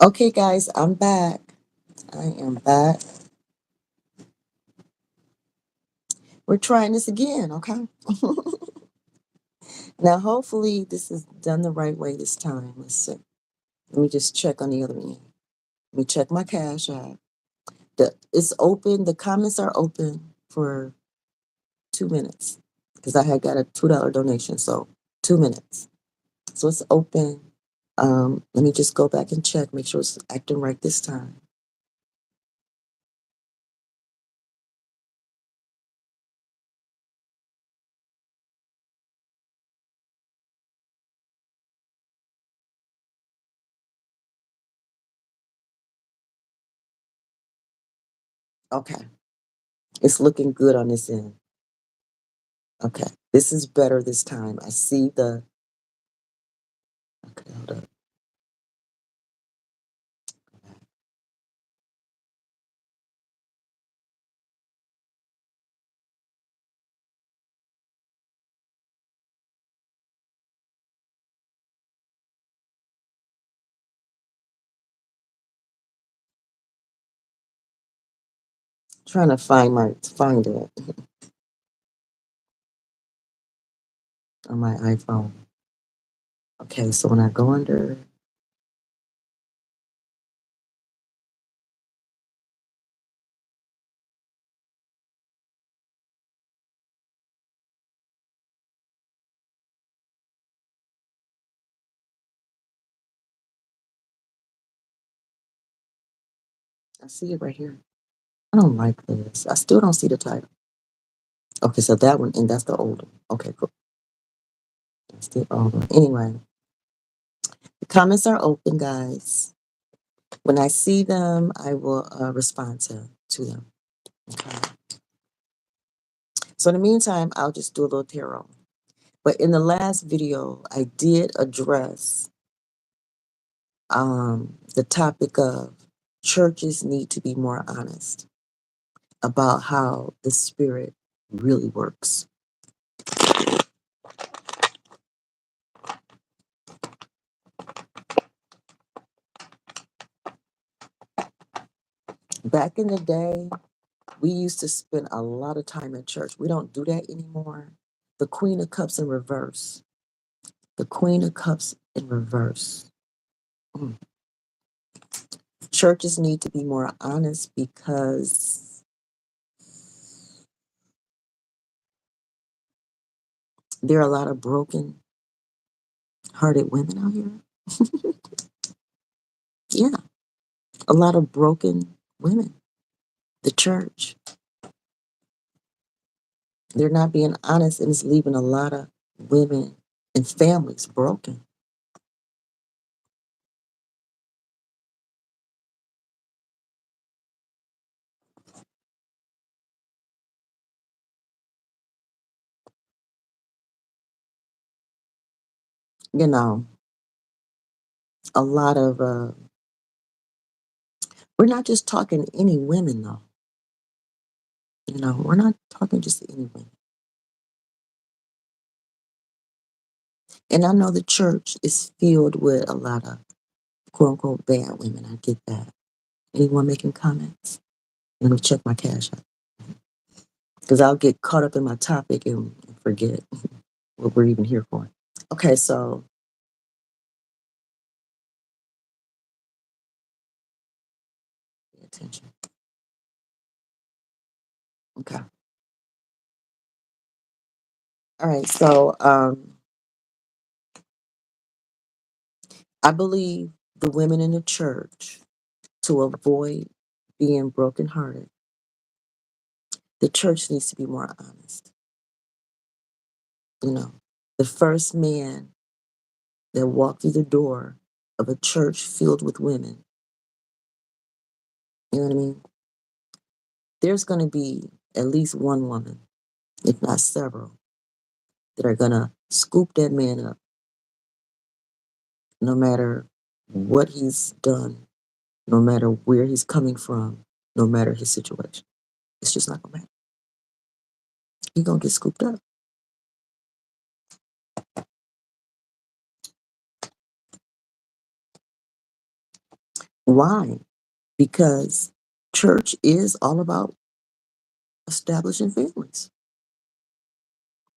Okay, guys, I'm back. I am back. We're trying this again, okay? Now, hopefully, this is done the right way this time. Let's see. Let me just check on the other end. Let me check my Cash App. It's open. The comments are open for 2 minutes because I had got a $2 donation. So 2 minutes. So it's open. Let me just go back and check, make sure it's acting right this time. Okay. It's looking good on this end. Okay. This is better this time. I see the. Okay, hold up. Trying to find it on my iPhone. Okay, so when I go under, I see it right here. I don't like this. I still don't see the title. Okay, so that one, and that's the old one. Okay, cool. That's the old one. Anyway, the comments are open, guys. When I see them, I will respond to them. Okay. So in the meantime, I'll just do a little tarot. But in the last video, I did address the topic of churches need to be more honest about how the spirit really works. Back in the day, we used to spend a lot of time in church. We don't do that anymore. The Queen of Cups in reverse. The Queen of Cups in reverse. Mm. Churches need to be more honest because there are a lot of broken hearted women out here. Yeah, a lot of broken women. The church, they're not being honest, and it's leaving a lot of women and families broken. You know, a lot of, we're not just talking any women, though. You know, we're not talking just any women. And I know the church is filled with a lot of quote unquote bad women. I get that. Anyone making comments? Let me check my Cash App. Because I'll get caught up in my topic and forget what we're even here for. Okay, so pay attention. Okay. All right, so I believe the women in the church, to avoid being brokenhearted, the church needs to be more honest. You know, the first man that walked through the door of a church filled with women, you know what I mean? There's going to be at least one woman, if not several, that are going to scoop that man up no matter what he's done, no matter where he's coming from, no matter his situation. It's just not going to matter. He's going to get scooped up. Why? Because church is all about establishing families.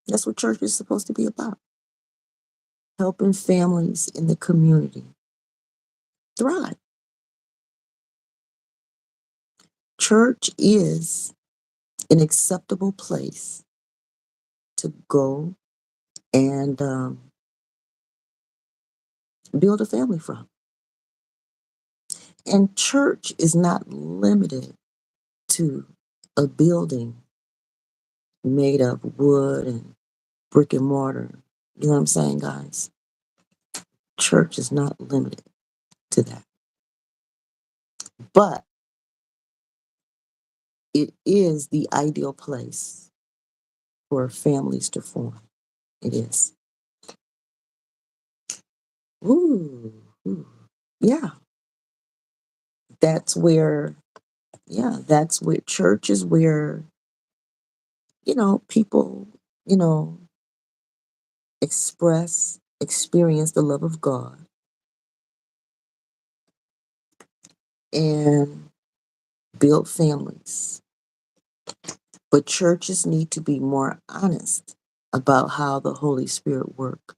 That's what church is supposed to be about. Helping families in the community thrive. Church is an acceptable place to go and build a family from. And church is not limited to a building made of wood and brick and mortar. You know what I'm saying, guys? Church is not limited to that. But it is the ideal place for families to form. It is. Ooh, ooh. Yeah. That's where, that's where church is where, people, you know, experience the love of God and build families. But churches need to be more honest about how the Holy Spirit works.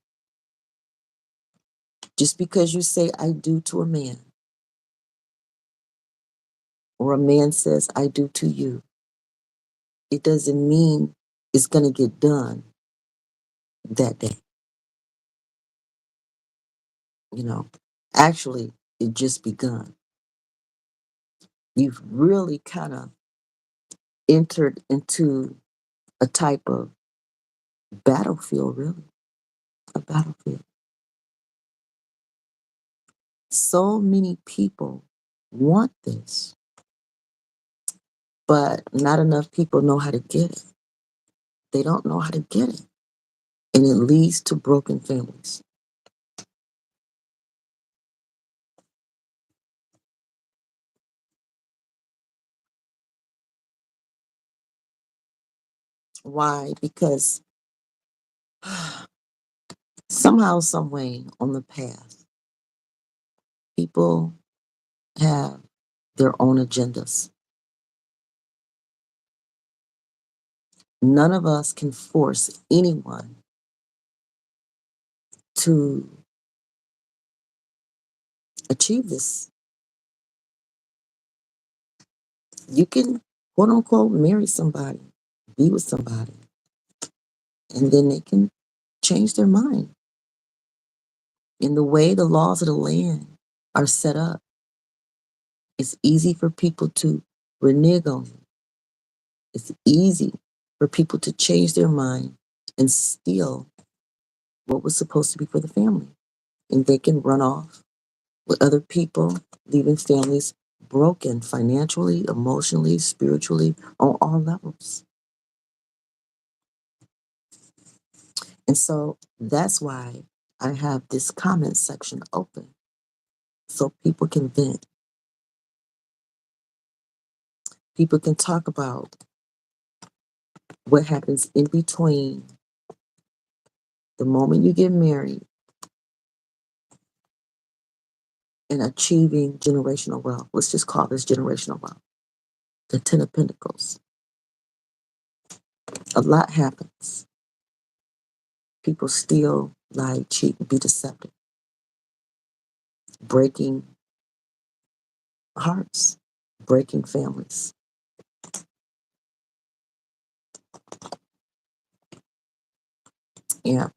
Just because you say I do to a man, or a man says I do to you, it doesn't mean it's going to get done that day. You know, actually, it just begun. You've really kind of entered into a type of battlefield, really, a battlefield. So many people want this, but not enough people know how to get it. They don't know how to get it. And it leads to broken families. Why? Because somehow, some way on the path, people have their own agendas. None of us can force anyone to achieve this. You can, quote unquote, marry somebody, be with somebody, and then they can change their mind. In the way the laws of the land are set up, it's easy for people to renege on it. It's easy for people to change their mind and steal what was supposed to be for the family. And they can run off with other people, leaving families broken financially, emotionally, spiritually, on all levels. And so that's why I have this comment section open so people can vent. People can talk about what happens in between the moment you get married and achieving generational wealth. Let's just call this generational wealth. The Ten of Pentacles. A lot happens. People steal, lie, cheat, and be deceptive, breaking hearts, breaking families. Yeah.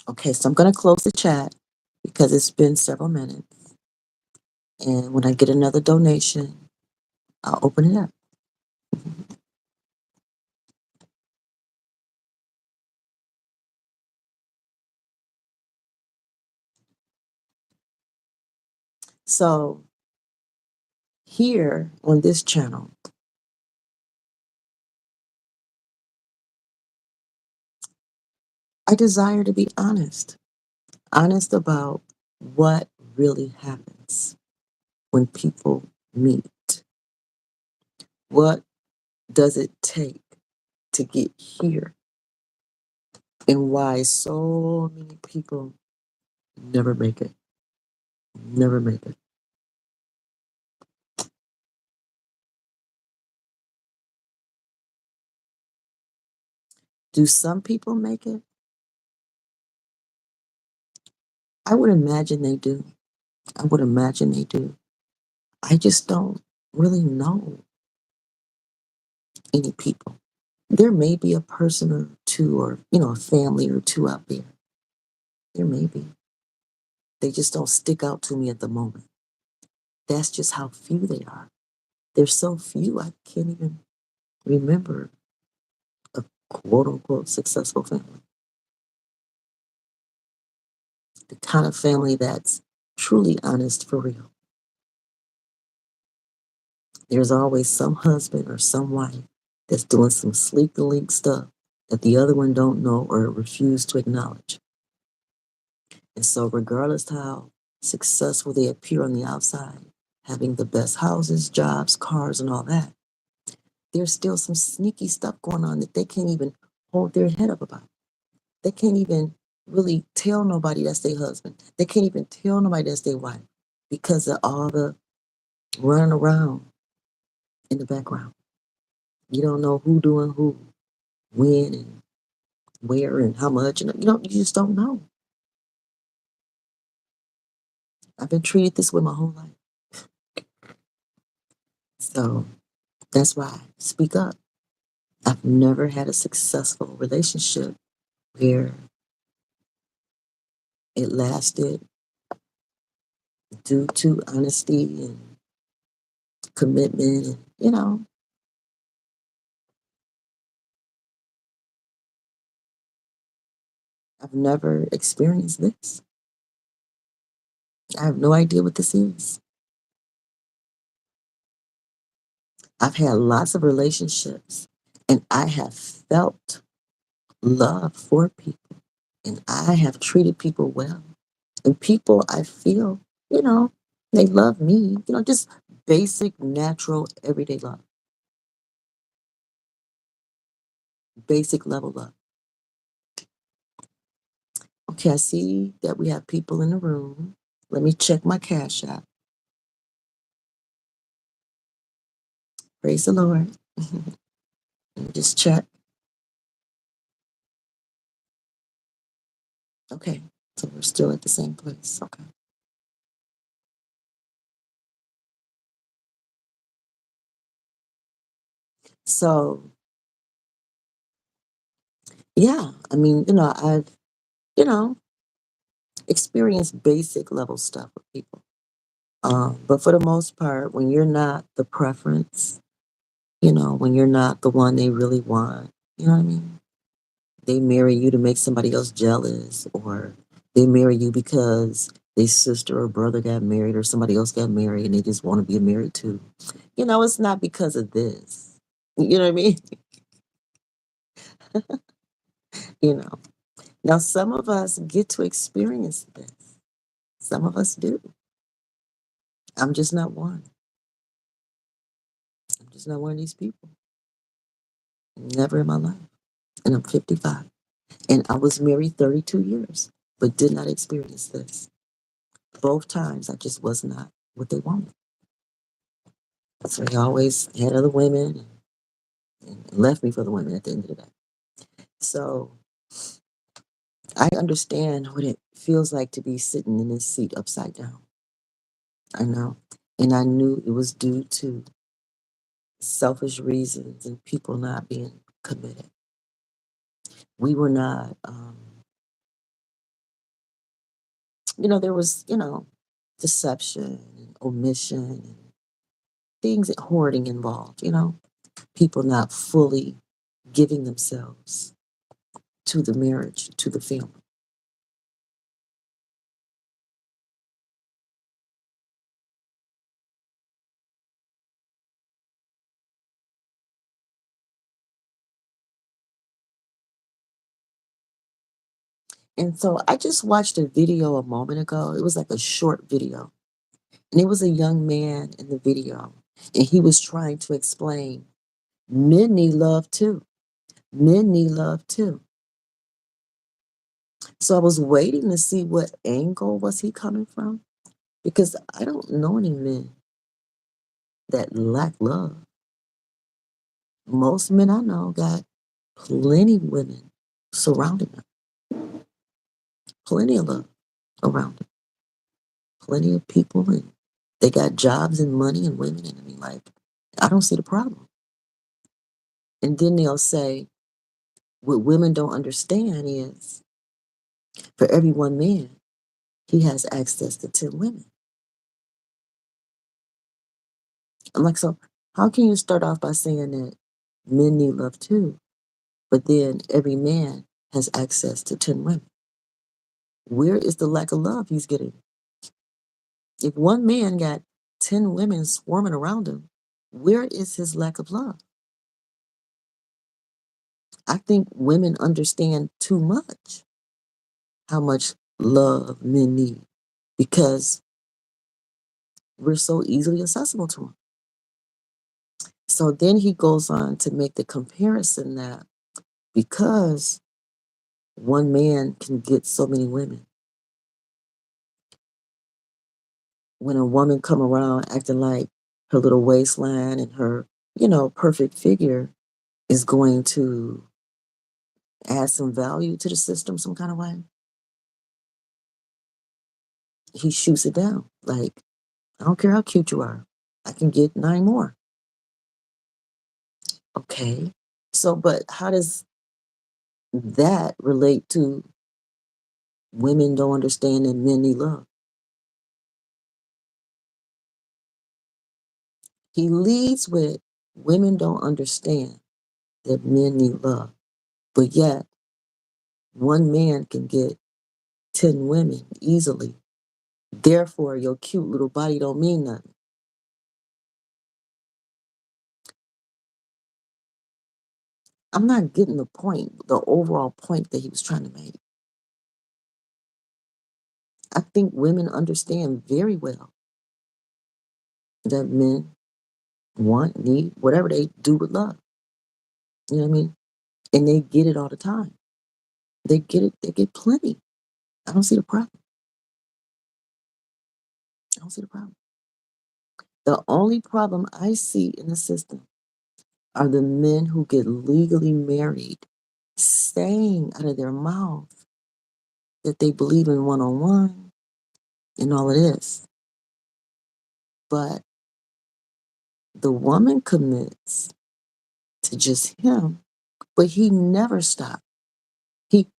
Okay, so I'm going to close the chat because it's been several minutes. And when I get another donation, I'll open it up. So here on this channel, I desire to be honest about what really happens when people meet. What does it take to get here? And why so many people never make it. Never make it. Do some people make it? I would imagine they do. I would imagine they do. I just don't really know any people. There may be a person or two, or, a family or two out there. There may be. They just don't stick out to me at the moment. That's just how few they are. There's so few, I can't even remember a quote unquote successful family. The kind of family that's truly honest for real. There's always some husband or some wife that's doing some sleek link stuff that the other one don't know or refuse to acknowledge. And so regardless how successful they appear on the outside, having the best houses, jobs, cars, and all that, there's still some sneaky stuff going on that they can't even hold their head up about. They can't even really tell nobody that's their husband. They can't even tell nobody that's their wife because of all the running around in the background. You don't know who doing who, when, and where, and how much, and you just don't know. I've been treated this way my whole life. So that's why I speak up. I've never had a successful relationship where it lasted due to honesty and commitment. And, I've never experienced this. I have no idea what this is. I've had lots of relationships and I have felt love for people and I have treated people well. And people, I feel, you know, they love me, just basic, natural, everyday love, basic level love. Okay, I see that we have people in the room. Let me check my cash app. Praise the Lord. Let me just check. Okay, so we're still at the same place. Okay. So, yeah, I mean, I've, you know, experienced basic level stuff with people. But for the most part, when you're not the preference, when you're not the one they really want, you know what I mean? They marry you to make somebody else jealous, or they marry you because their sister or brother got married or somebody else got married and they just want to be married too. It's not because of this. You know what I mean? you know. Now, some of us get to experience this. Some of us do. I'm just not one. I'm just not one of these people. Never in my life. And I'm 55. And I was married 32 years, but did not experience this. Both times I just was not what they wanted. So he always had other women and left me for the women at the end of the day. So I understand what it feels like to be sitting in this seat upside down. I know. And I knew it was due to selfish reasons and people not being committed. We were not, there was, deception and omission and things, hoarding involved, people not fully giving themselves to the marriage, to the family. And so I just watched a video a moment ago. It was like a short video. And it was a young man in the video. And he was trying to explain men need love too. Men need love too. So I was waiting to see what angle was he coming from, because I don't know any men that lack love. Most men I know got plenty of women surrounding them, plenty of love around them, plenty of people, and they got jobs and money and women. And I mean, like, I don't see the problem. And then they'll say, what women don't understand is for every one man, he has access to 10 women. I'm like, so how can you start off by saying that men need love too, but then every man has access to 10 women? Where is the lack of love he's getting? If one man got 10 women swarming around him, where is his lack of love? I think women understand too much how much love men need, because we're so easily accessible to them. So then he goes on to make the comparison that because one man can get so many women, when a woman come around acting like her little waistline and her, perfect figure is going to add some value to the system some kind of way, he shoots it down. Like, I don't care how cute you are, I can get 9 more. Okay. So, but how does that relate to women don't understand that men need love? He leads with women don't understand that men need love, but yet one man can get 10 women easily. Therefore, your cute little body don't mean nothing. I'm not getting the point, the overall point that he was trying to make. I think women understand very well that men want, need, whatever they do with love. You know what I mean? And they get it all the time. They get it, they get plenty. I don't see the problem. I don't see the problem. The only problem I see in the system are the men who get legally married, saying out of their mouth that they believe in one-on-one and all of this. But the woman commits to just him, but he never stopped. He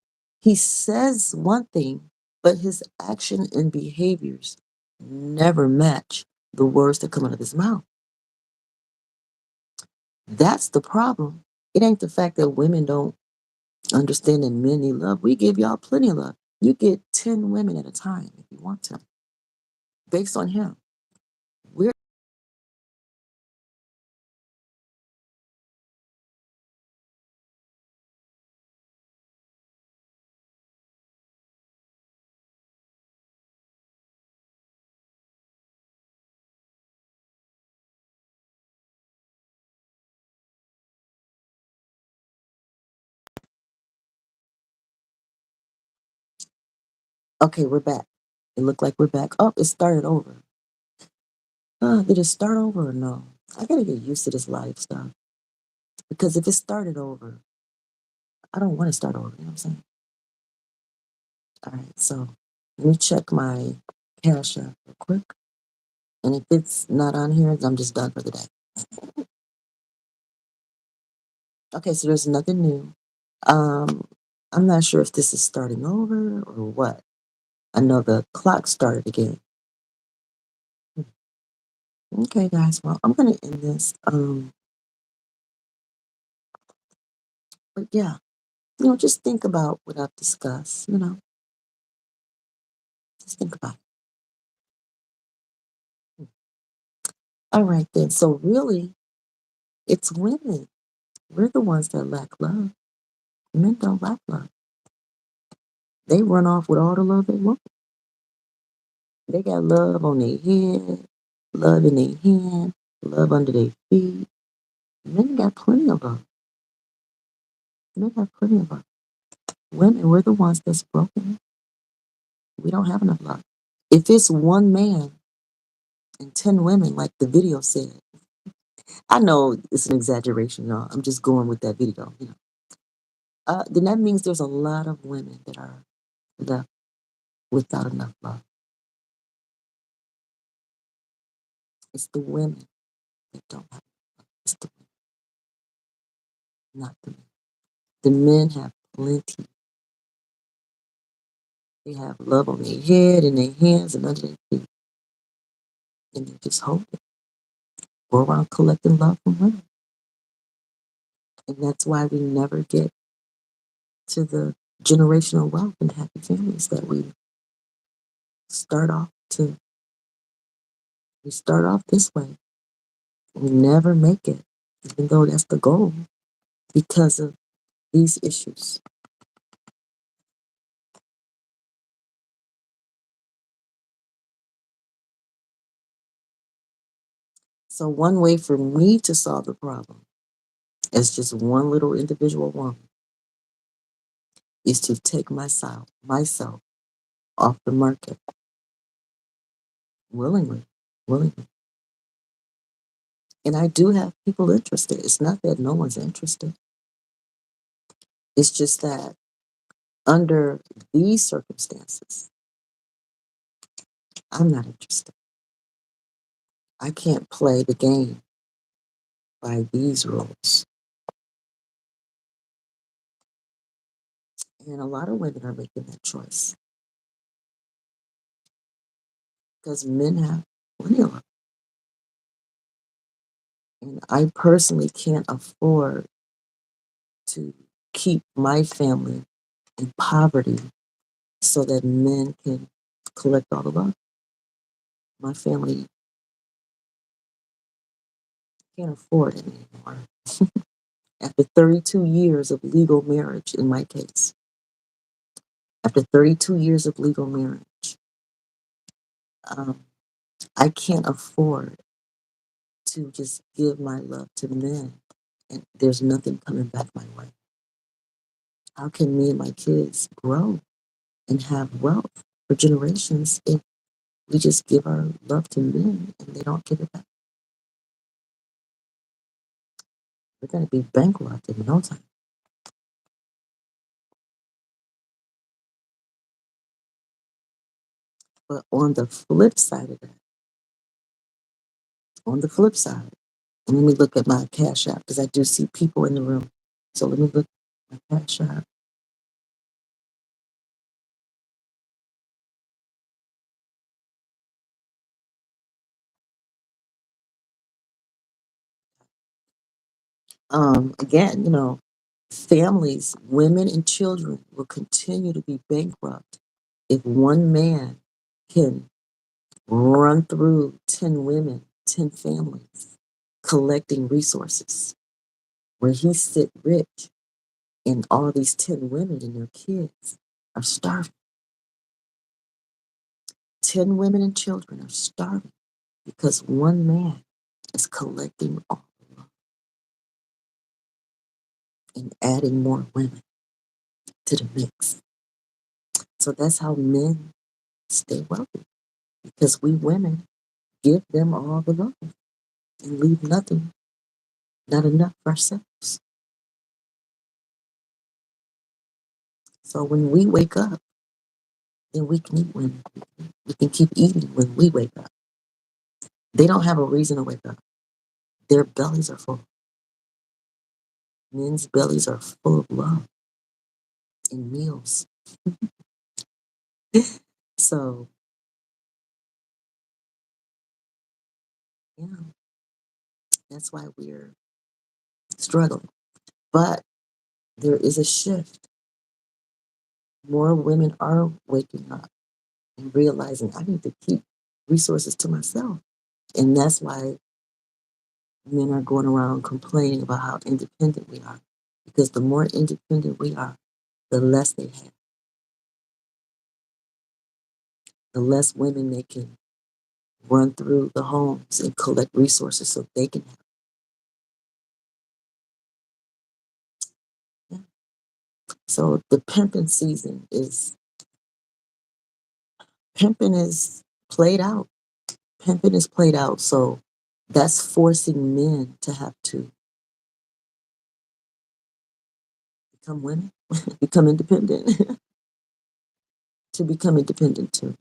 he says one thing, but his action and behaviors never match the words that come out of his mouth. That's the problem. It ain't the fact that women don't understand that men need love. We give y'all plenty of love. You get 10 women at a time if you want to, based on him. We're okay, we're back. It looked like we're back. Oh, it started over. Did it start over or no? I gotta get used to this live stuff. Because if it started over, I don't want to start over. You know what I'm saying? All right, so let me check my cash app real quick. And if it's not on here, I'm just done for the day. Okay, so there's nothing new. Um, I'm not sure if this is starting over or what. I know the clock started again. Okay, guys. Well, I'm gonna end this. But yeah, just think about what I've discussed. Just think about it. All right then. So really, it's women. We're the ones that lack love. Men don't lack love. They run off with all the love they want. They got love on their head, love in their hand, love under their feet. Men got plenty of love. Men have plenty of love. Women, we're the ones that's broken. We don't have enough love. If it's one man and 10 women, like the video said, I know it's an exaggeration, y'all. I'm just going with that video, then that means there's a lot of women that are left without enough love. It's the women that don't have love. It's the women, not the men. The men have plenty. They have love on their head and their hands and under their feet. And they just hold it. Go around collecting love from women. And that's why we never get to the generational wealth and happy families that start off to. We start off this way. We never make it, even though that's the goal, because of these issues. So one way for me to solve the problem as just one little individual woman is to take myself off the market willingly. And I do have people interested. It's not that no one's interested. It's just that under these circumstances, I'm not interested. I can't play the game by these rules. And a lot of women are making that choice because men have plenty of love. And I personally can't afford to keep my family in poverty so that men can collect all the love. My family can't afford it anymore. After 32 years of legal marriage, in my case, after 32 years of legal marriage, um, I can't afford to just give my love to men and there's nothing coming back my way. How can me and my kids grow and have wealth for generations if we just give our love to men and they don't give it back? We're going to be bankrupt in no time. But on the flip side of that, on the flip side, and let me look at my Cash App because I do see people in the room. So let me look at my Cash App. Again, families, women and children will continue to be bankrupt if one man can run through 10 women, 10 families, collecting resources, where he sit rich and all these 10 women and their kids are starving. 10 women and children are starving because one man is collecting all the love and adding more women to the mix. So that's how men stay wealthy, because we women give them all the love and leave nothing, not enough for ourselves. So when we wake up, then we can eat women. We can keep eating when we wake up. They don't have a reason to wake up. Their bellies are full. Men's bellies are full of love and meals. So, yeah, that's why we're struggling. But there is a shift. More women are waking up and realizing I need to keep resources to myself. And that's why men are going around complaining about how independent we are. Because the more independent we are, the less they have. The less women they can run through the homes and collect resources so they can have. Yeah. So the pimping is played out. Pimping is played out. So that's forcing men to have to become women, become independent, to become independent too.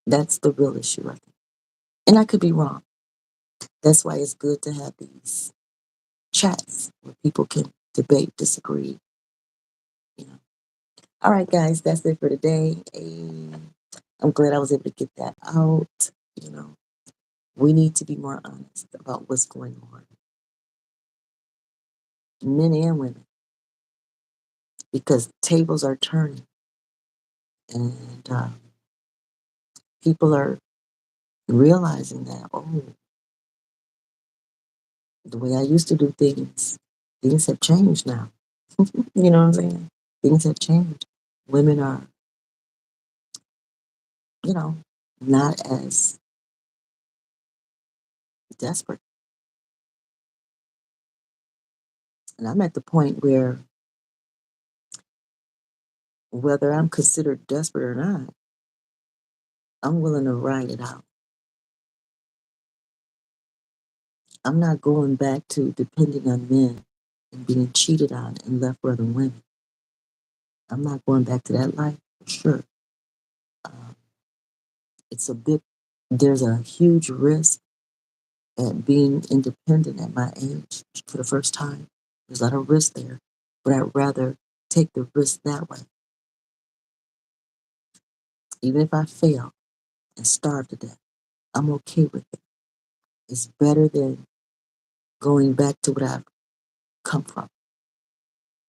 That's the real issue, I think. And I could be wrong. That's why it's good to have these chats where people can debate, disagree, you know. All right, guys, that's it for today. I'm glad I was able to get that out. You know, we need to be more honest about what's going on, men and women, because tables are turning and people are realizing that, oh, the way I used to do things have changed now. You know what I'm saying? Things have changed. Women are, you know, not as desperate. And I'm at the point where whether I'm considered desperate or not, I'm willing to ride it out. I'm not going back to depending on men and being cheated on and left with other women. I'm not going back to that life for sure. Um, it's a bit, there's a huge risk at being independent at my age for the first time. There's a lot of risk there, but I'd rather take the risk that way. Even if I fail and starve to death, I'm okay with it. It's better than going back to what I've come from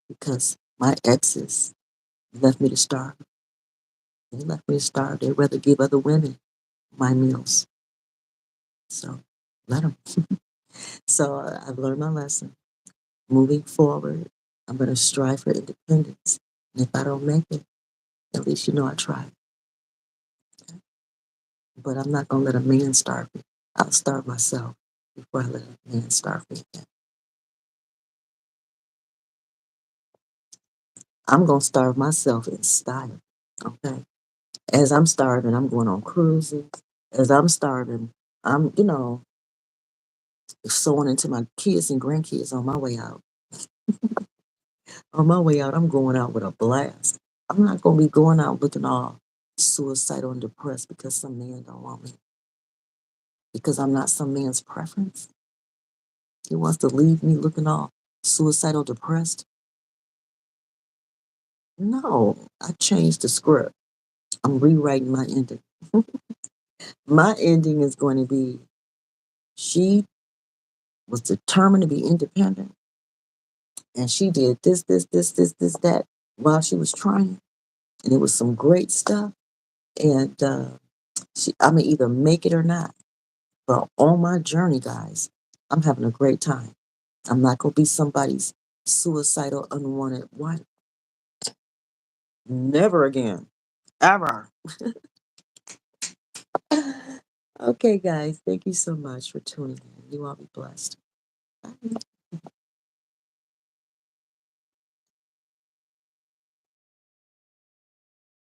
because my exes left me to starve. They left me to starve. They'd rather give other women my meals. So let them. So I've learned my lesson. Moving forward, I'm going to strive for independence. And if I don't make it, at least you know I tried. But I'm not going to let a man starve me. I'll starve myself before I let a man starve me again. I'm going to starve myself in style. Okay. As I'm starving, I'm going on cruises. As I'm starving, I'm, sewing into my kids and grandkids on my way out. On my way out, I'm going out with a blast. I'm not going to be going out looking all suicidal and depressed because some man don't want me. Because I'm not some man's preference. He wants to leave me looking all suicidal depressed. No, I changed the script. I'm rewriting my ending. My ending is going to be she was determined to be independent and she did this, that while she was trying. And it was some great stuff. And I'm going to either make it or not. But on my journey, guys, I'm having a great time. I'm not going to be somebody's suicidal, unwanted wife. Never again. Ever. Okay, guys, thank you so much for tuning in. You all be blessed. Bye.